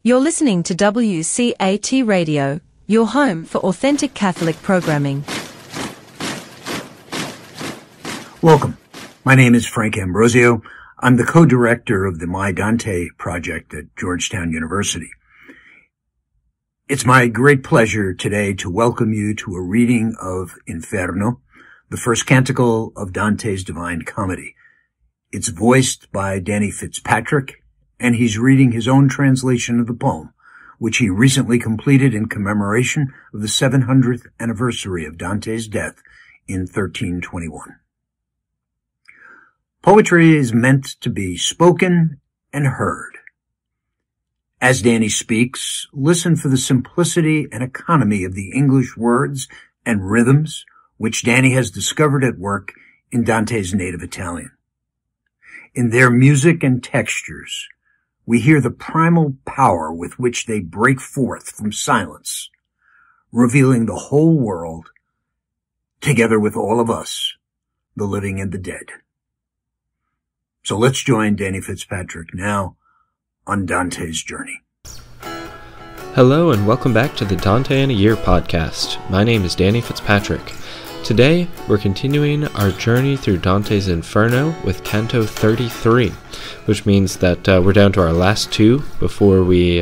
You're listening to WCAT Radio, your home for authentic Catholic programming. Welcome. My name is Frank Ambrosio. I'm the co-director of the My Dante project at Georgetown University. It's my great pleasure today to welcome you to a reading of Inferno, the first canticle of Dante's Divine Comedy. It's voiced by Danny Fitzpatrick, and he's reading his own translation of the poem, which he recently completed in commemoration of the 700th anniversary of Dante's death in 1321. Poetry is meant to be spoken and heard. As Danny speaks, listen for the simplicity and economy of the English words and rhythms which Danny has discovered at work in Dante's native Italian. In their music and textures, we hear the primal power with which they break forth from silence, revealing the whole world, together with all of us, the living and the dead. So let's join Danny Fitzpatrick now on Dante's journey. Hello and welcome back to the Dante in a Year podcast. My name is Danny Fitzpatrick. Today, we're continuing our journey through Dante's Inferno with Canto 33, which means that we're down to our last two before we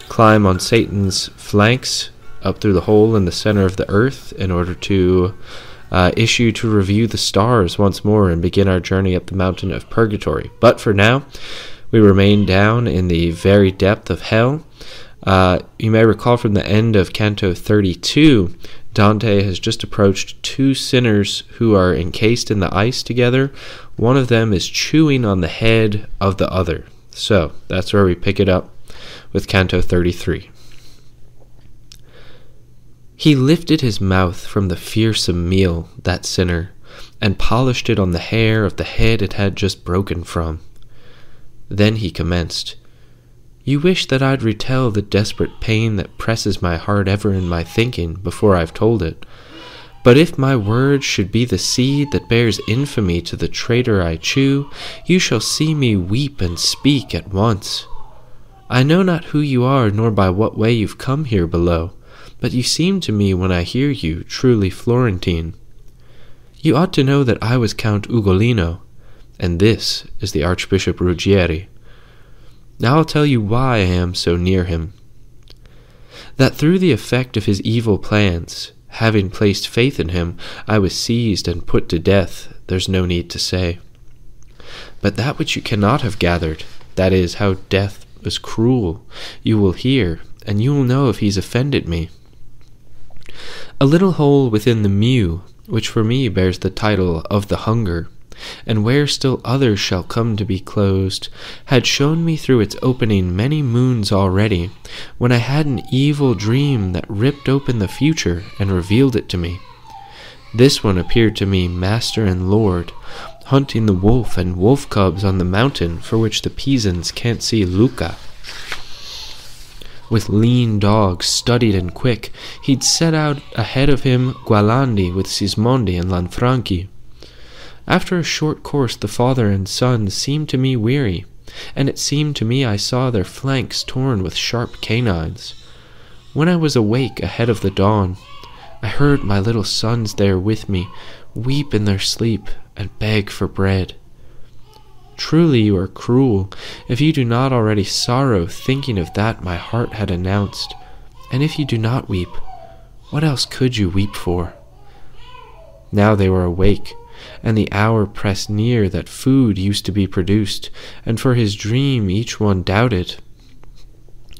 climb on Satan's flanks up through the hole in the center of the earth in order to issue to review the stars once more and begin our journey up the mountain of purgatory. But for now, we remain down in the very depth of hell. You may recall from the end of Canto 32, Dante has just approached two sinners who are encased in the ice together. One of them is chewing on the head of the other. So that's where we pick it up with Canto 33. He lifted his mouth from the fearsome meal, that sinner, and polished it on the hair of the head it had just broken from. Then he commenced, "You wish that I'd retell the desperate pain that presses my heart ever in my thinking before I've told it. But if my words should be the seed that bears infamy to the traitor I chew, you shall see me weep and speak at once. I know not who you are nor by what way you've come here below, but you seem to me when I hear you truly Florentine. You ought to know that I was Count Ugolino, and this is the Archbishop Ruggieri. Now I'll tell you why I am so near him. That through the effect of his evil plans, having placed faith in him, I was seized and put to death, there's no need to say. But that which you cannot have gathered, that is, how death was cruel, you will hear, and you will know if he's offended me. A little hole within the mew, which for me bears the title of the hunger, and where still others shall come to be closed, had shown me through its opening many moons already, when I had an evil dream that ripped open the future and revealed it to me. This one appeared to me master and lord, hunting the wolf and wolf cubs on the mountain for which the Pisans can't see Lucca. With lean dogs, studied and quick, he'd set out ahead of him Gualandi with Sismondi and Lanfranchi. After a short course the father and son seemed to me weary, and it seemed to me I saw their flanks torn with sharp canines. When I was awake ahead of the dawn, I heard my little sons there with me weep in their sleep and beg for bread. Truly you are cruel, if you do not already sorrow thinking of that my heart had announced, and if you do not weep, what else could you weep for? Now they were awake, and the hour pressed near that food used to be produced, and for his dream each one doubted.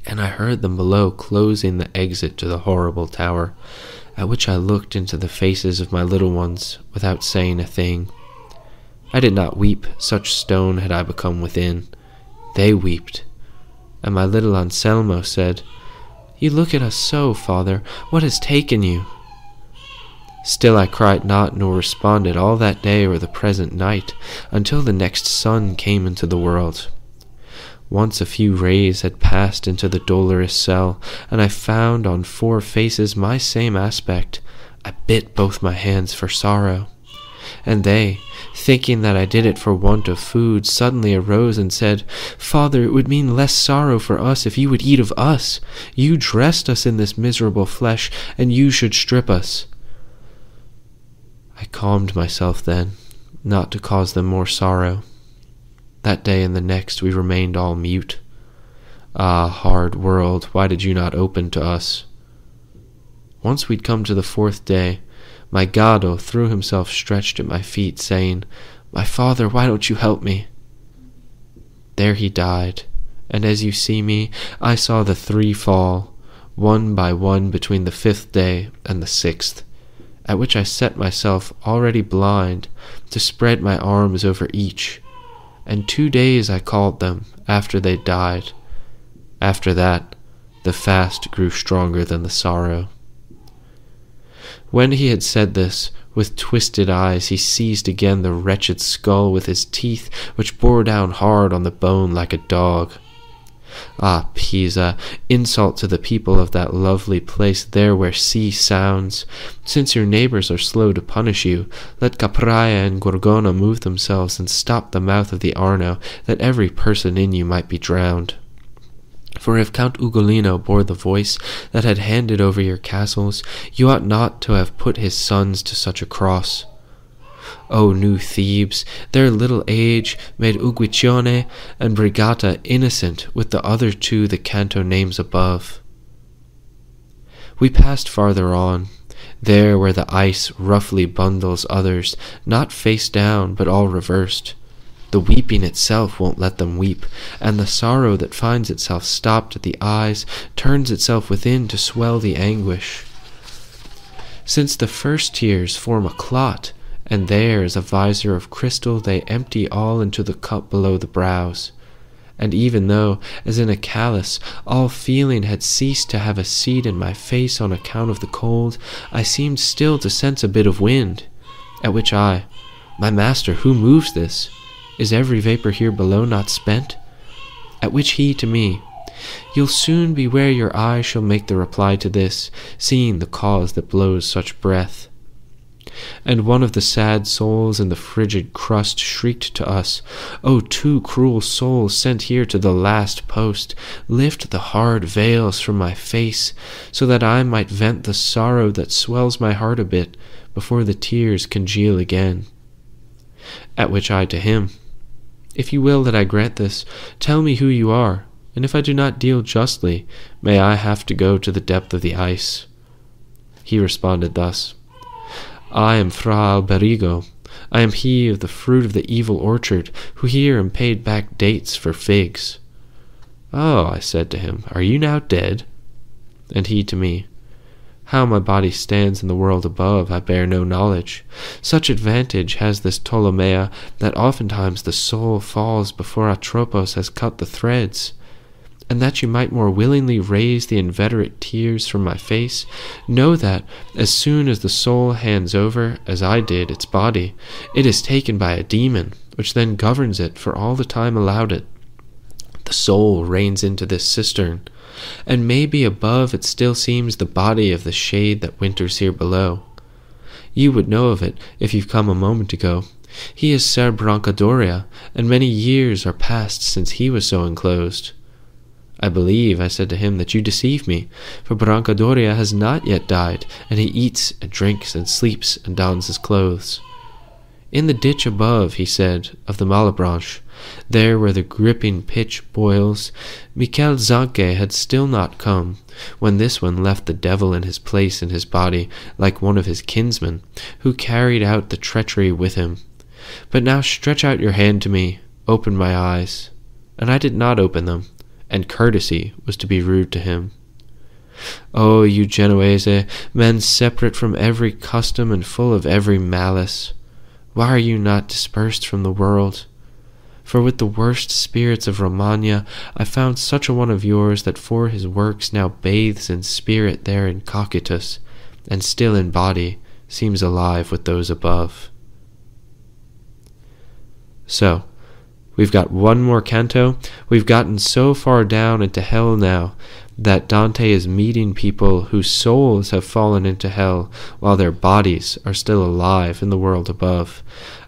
And I heard them below closing the exit to the horrible tower, at which I looked into the faces of my little ones without saying a thing. I did not weep, such stone had I become within. They wept. And my little Anselmo said, "You look at us so, father, what has taken you?" Still I cried not nor responded all that day or the present night, until the next sun came into the world. Once a few rays had passed into the dolorous cell, and I found on 4 faces my same aspect. I bit both my hands for sorrow. And they, thinking that I did it for want of food, suddenly arose and said, "Father, it would mean less sorrow for us if you would eat of us. You dressed us in this miserable flesh, and you should strip us." I calmed myself then, not to cause them more sorrow. That day and the next we remained all mute. Ah, hard world, why did you not open to us? Once we'd come to the 4th day, my gado threw himself stretched at my feet, saying, "My father, why don't you help me?" There he died, and as you see me, I saw the 3 fall, one by one between the 5th day and the 6th, at which I set myself, already blind, to spread my arms over each, and 2 days I called them after they died. After that, the fast grew stronger than the sorrow. When he had said this, with twisted eyes he seized again the wretched skull with his teeth, which bore down hard on the bone like a dog. Ah, Pisa, insult to the people of that lovely place there where sea sounds. Since your neighbors are slow to punish you, let Capraia and Gorgona move themselves and stop the mouth of the Arno, that every person in you might be drowned. For if Count Ugolino bore the voice that had handed over your castles, you ought not to have put his sons to such a cross. O new Thebes, their little age made Uguiccione and Brigata innocent with the other 2 the Canto names above. We passed farther on, there where the ice roughly bundles others, not face down but all reversed. The weeping itself won't let them weep, and the sorrow that finds itself stopped at the eyes turns itself within to swell the anguish. Since the first tears form a clot, and there is a visor of crystal, they empty all into the cup below the brows. And even though, as in a callus, all feeling had ceased to have a seat in my face on account of the cold, I seemed still to sense a bit of wind, at which I, "My master, who moves this? Is every vapor here below not spent?" At which he to me, "You'll soon be where your eye shall make the reply to this, seeing the cause that blows such breath." And one of the sad souls in the frigid crust shrieked to us, "O 2 cruel souls sent here to the last post, lift the hard veils from my face, so that I might vent the sorrow that swells my heart a bit, before the tears congeal again." At which I to him, "If you will that I grant this, tell me who you are, and if I do not deal justly, may I have to go to the depth of the ice." He responded thus, "I am Fra Alberigo. I am he of the fruit of the evil orchard, who here am paid back dates for figs." "Oh," I said to him, "are you now dead?" And he to me, "How my body stands in the world above, I bear no knowledge. Such advantage has this Ptolomea, that oftentimes the soul falls before Atropos has cut the threads. And that you might more willingly raise the inveterate tears from my face, know that, as soon as the soul hands over, as I did, its body, it is taken by a demon, which then governs it for all the time allowed it. The soul reigns into this cistern, and maybe above it still seems the body of the shade that winters here below. You would know of it if you've come a moment ago. He is Ser Brancadoria, and many years are past since he was so enclosed." "I believe," I said to him, "that you deceive me, for Brancadoria has not yet died, and he eats and drinks and sleeps and dons his clothes." "In the ditch above," he said, "of the Malebranche, there where the gripping pitch boils, Michel Zanche had still not come, when this one left the devil in his place in his body, like one of his kinsmen, who carried out the treachery with him. But now stretch out your hand to me, open my eyes." And I did not open them, and courtesy was to be rude to him. "O you Genoese, men separate from every custom and full of every malice, why are you not dispersed from the world? For with the worst spirits of Romagna I found such a one of yours that for his works now bathes in spirit there in Cocytus, and still in body seems alive with those above." So, We've got one more canto. We've gotten so far down into hell now that Dante is meeting people whose souls have fallen into hell while their bodies are still alive in the world above.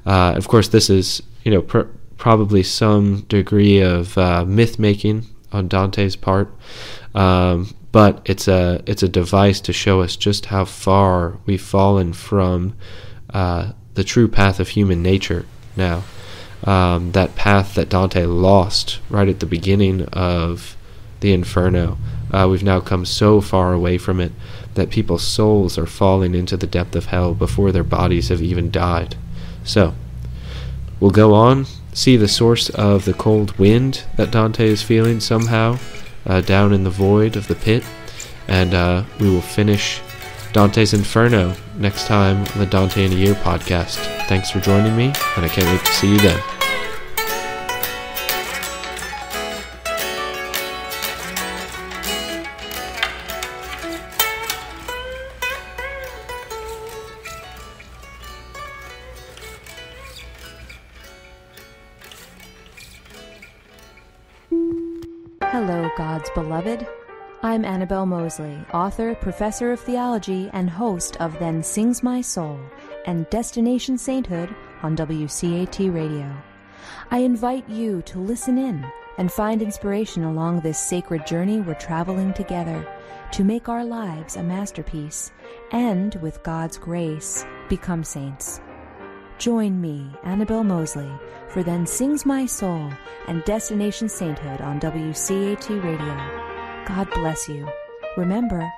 Of course, this is, probably some degree of myth-making on Dante's part, but it's a device to show us just how far we've fallen from the true path of human nature now. That path that Dante lost right at the beginning of the Inferno. We've now come so far away from it that people's souls are falling into the depth of hell before their bodies have even died. So, we'll go on, see the source of the cold wind that Dante is feeling somehow down in the void of the pit, and we will finish Dante's Inferno next time on the Dante in a Year podcast. Thanks for joining me, and I can't wait to see you then. Hello, God's beloved. I'm Annabelle Mosley, author, professor of theology, and host of Then Sings My Soul and Destination Sainthood on WCAT Radio. I invite you to listen in and find inspiration along this sacred journey we're traveling together to make our lives a masterpiece and, with God's grace, become saints. Join me, Annabelle Mosley, for Then Sings My Soul and Destination Sainthood on WCAT Radio. God bless you. Remember,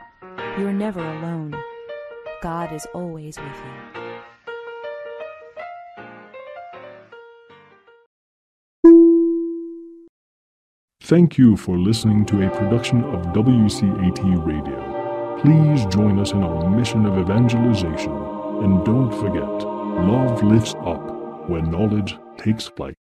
you're never alone. God is always with you. Thank you for listening to a production of WCAT Radio. Please join us in our mission of evangelization. And don't forget, love lifts up when knowledge takes flight.